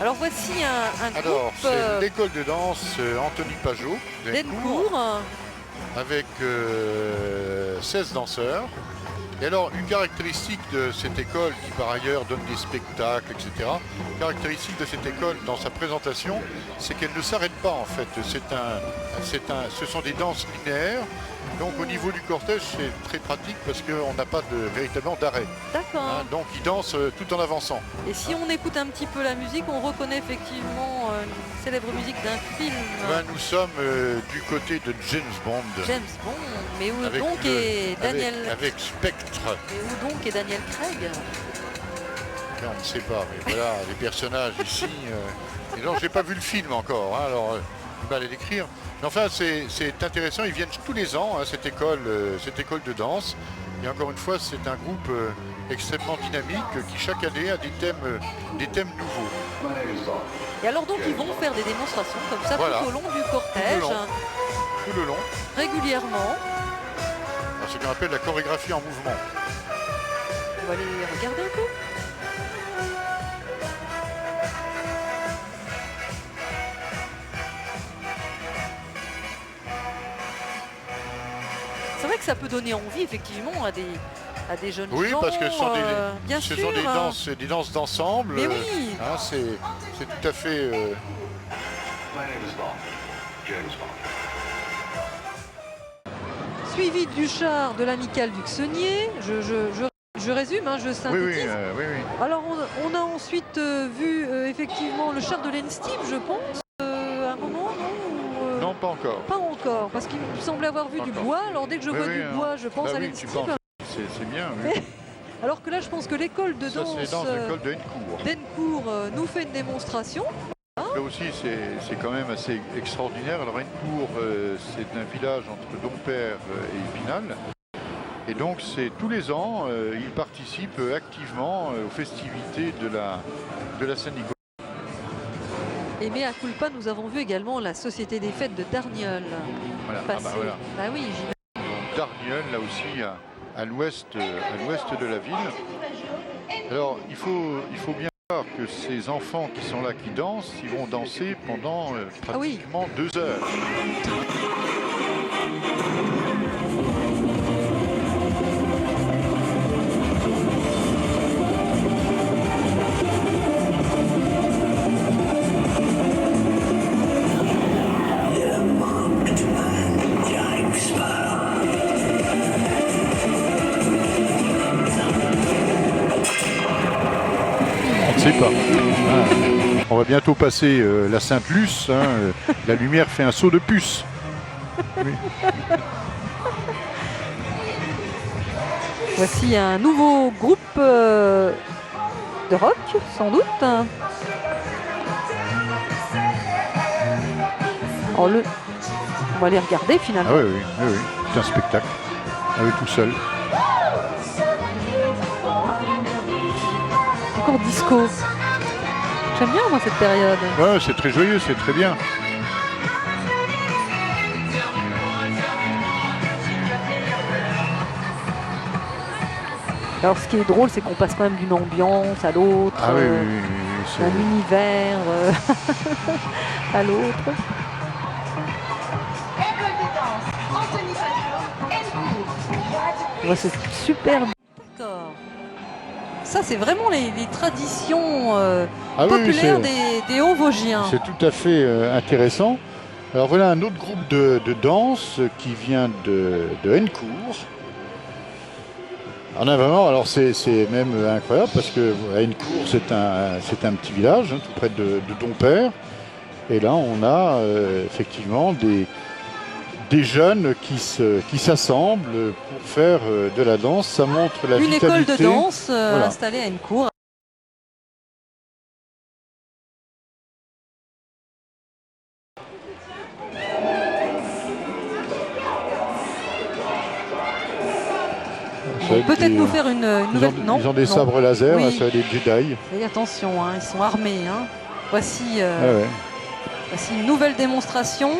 Alors voici un Alors, groupe c'est l'école de danse Anthony Pajot d'Encourt. avec 16 danseurs. Et alors, une caractéristique de cette école, qui par ailleurs donne des spectacles, etc., une caractéristique de cette école dans sa présentation, c'est qu'elle ne s'arrête pas en fait. Ce sont des danses linéaires. Donc au niveau du cortège, c'est très pratique parce qu'on n'a pas véritablement d'arrêt. D'accord. Donc ils dansent tout en avançant. Et si on écoute un petit peu la musique, on reconnaît effectivement une célèbre musique d'un film. Nous sommes du côté de James Bond. James Bond, mais où donc est Daniel... Avec Spectre. Et où donc est Daniel Craig? On ne sait pas, mais voilà, les personnages ici... Et non, j'ai pas vu le film encore, hein, alors je vais aller l'écrire. Mais enfin, c'est intéressant, ils viennent tous les ans, hein, cette école de danse. Et encore une fois, c'est un groupe extrêmement dynamique qui chaque année a des thèmes nouveaux. Et alors donc ils vont faire des démonstrations comme ça tout au long du cortège. Tout le long. Régulièrement. C'est ce qu'on appelle la chorégraphie en mouvement. On va aller regarder un peu. C'est vrai que ça peut donner envie effectivement à des jeunes gens. Oui, parce que ce sont des danses d'ensemble. Mais oui. Hein, c'est tout à fait... Suivi du char de l'amicale du Xenier. Je résume, hein, je synthétise. Oui. Alors on a ensuite vu effectivement le char de l'Enstib, je pense, à un moment, non Non, pas encore. Pas encore, parce qu'il me semblait avoir vu du bois. Alors dès que je vois du bois, je pense à l'Enstib. C'est bien, oui. Alors que là, je pense que l'école de danse d'Encourt nous fait une démonstration. Là aussi, c'est quand même assez extraordinaire. Alors Encourt, c'est un village entre Dompierre et Épinal. Et donc, c'est tous les ans, ils participent activement aux festivités de la Saint-Nicolas. Et mea culpa, nous avons vu également la Société des Fêtes de Darnieulles passer. Voilà. Bah oui, j'imagine. Darnieulles, là aussi, à l'ouest de la ville. Alors, il faut bien voir que ces enfants qui sont là, qui dansent, ils vont danser pendant pratiquement 2 heures. Pas. On va bientôt passer la Sainte-Luce. Hein, la lumière fait un saut de puce. Oui. Voici un nouveau groupe de rock, sans doute. Alors on va les regarder finalement. Ah oui. C'est un spectacle. Ah oui, tout seul. Encore disco. J'aime bien moi cette période. Ouais, c'est très joyeux, c'est très bien. Alors ce qui est drôle, c'est qu'on passe quand même d'une ambiance à l'autre, d'un univers à l'autre. Ouais, c'est super. D'accord. Ça, c'est vraiment les traditions populaires des Hauts-Vosgiens. C'est tout à fait intéressant. Alors voilà un autre groupe de danse qui vient de Encourt. On a vraiment, alors c'est même incroyable parce que Encourt, c'est un petit village hein, tout près de Dompierre. Et là, on a effectivement des jeunes qui s'assemblent pour faire de la danse. Ça montre la vitalité. Une école de danse installée à Encourt. Peut-être nous faire une nouvelle... Ils ont des sabres laser, là, ça va des Jedi. Et attention, hein, ils sont armés. Hein. Voici une nouvelle démonstration.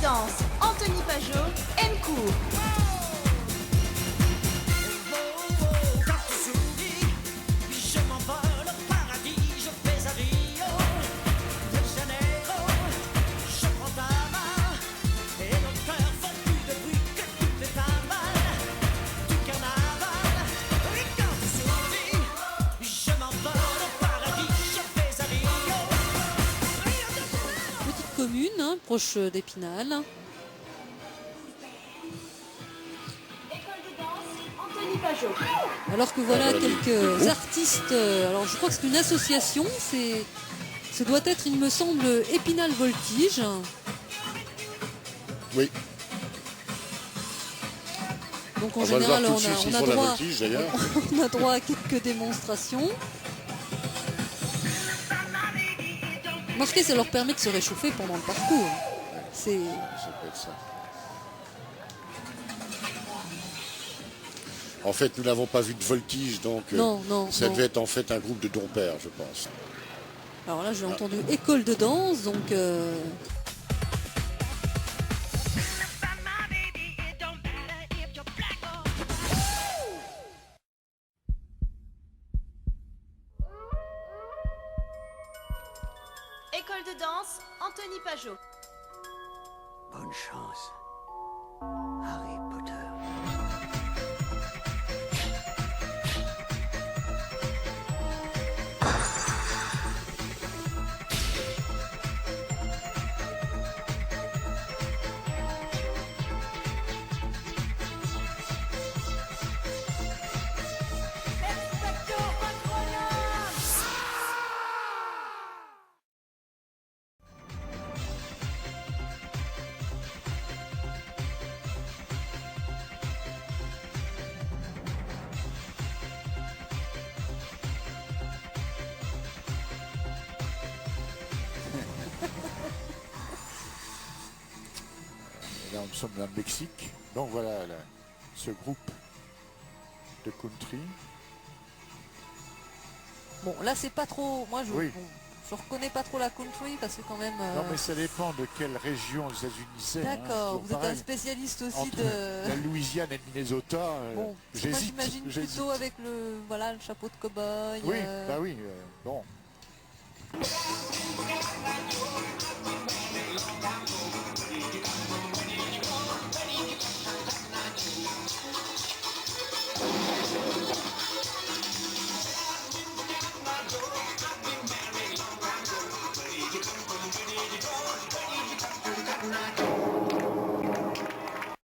danse, Anthony Pajot, Encourt. Commune, hein, proche d'Épinal. Alors que voilà quelques artistes, alors je crois que c'est une association, ça doit être, il me semble, Épinal Voltige. Oui. Donc en général, on a droit à quelques démonstrations. Marquez, ça leur permet de se réchauffer pendant le parcours. Ça peut être ça. En fait, nous n'avons pas vu de voltige, donc ça devait être en fait un groupe de dompères, je pense. Alors là, j'ai entendu école de danse, donc... École de danse, Anthony Pajot. Bonne chance, Harry Potter. Là, nous sommes dans le Mexique. Donc voilà ce groupe de country. Bon, là, c'est pas trop... Moi, je reconnais pas trop la country parce que quand même... Non, mais ça dépend de quelle région aux États-Unis c'est. D'accord, vous êtes un spécialiste aussi de... La Louisiane et le Minnesota. Bon, moi, j'imagine plutôt avec le chapeau de cow-boy. Oui, bah oui, bon.